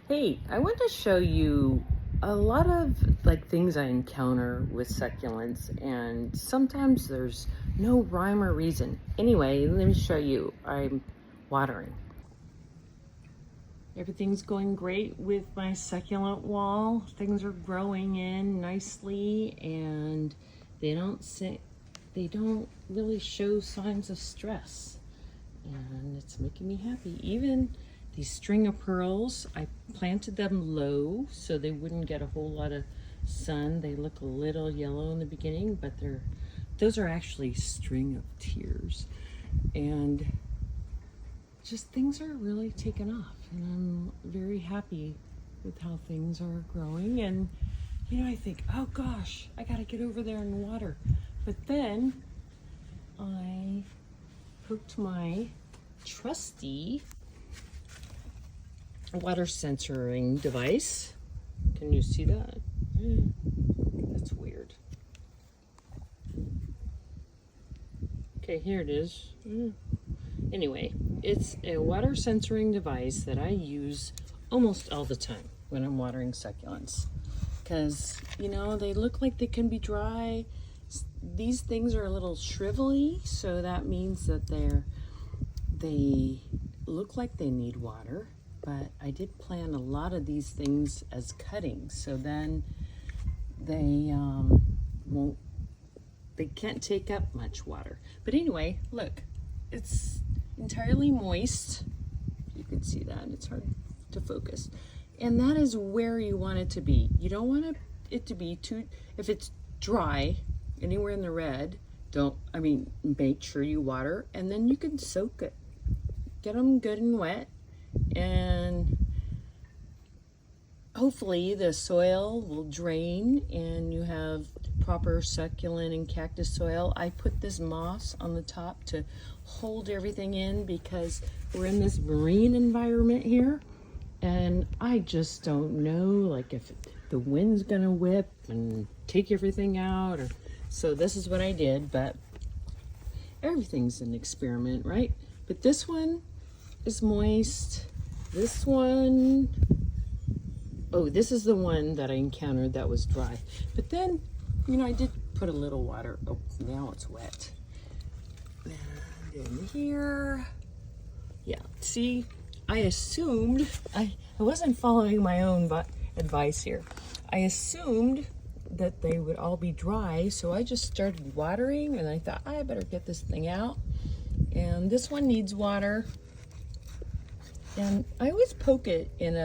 Hey, I want to show you a lot of things I encounter with succulents, and sometimes there's no rhyme or reason. Anyway, let me show you. I'm watering. Everything's going great with my succulent wall. Things are growing in nicely, and they don't really show signs of stress, and it's making me happy. Even these string of pearls, I planted them low so they wouldn't get a whole lot of sun. They look a little yellow in the beginning, but those are actually string of tears. And just things are really taking off, and I'm very happy with how things are growing. And I think, oh gosh, I gotta get over there and water. But then I hooked my trusty water sensoring device. Can you see that? That's weird. Okay, here it is. Anyway, it's a water sensoring device that I use almost all the time when I'm watering succulents, because they look like they can be dry. These things are a little shrivelly, so that means that they look like they need water. But I did plant a lot of these things as cuttings, so then they can't take up much water. But anyway, look, it's entirely moist. You can see that. It's hard to focus. And that is where you want it to be. You don't want it to be too, if it's dry, anywhere in the red, make sure you water, and then you can soak it. Get them good and wet, and hopefully the soil will drain and you have proper succulent and cactus soil. I put this moss on the top to hold everything in, because we're in this marine environment here, and I just don't know if the wind's gonna whip and take everything out, so this is what I did. But everything's an experiment, right? But this one is moist. This one, this is the one that I encountered that was dry. But then, I did put a little water. Oh, now it's wet. And in here, yeah, see, I assumed, I wasn't following my own advice here. I assumed that they would all be dry, so I just started watering, and I thought, I better get this thing out. And this one needs water. And I always poke it in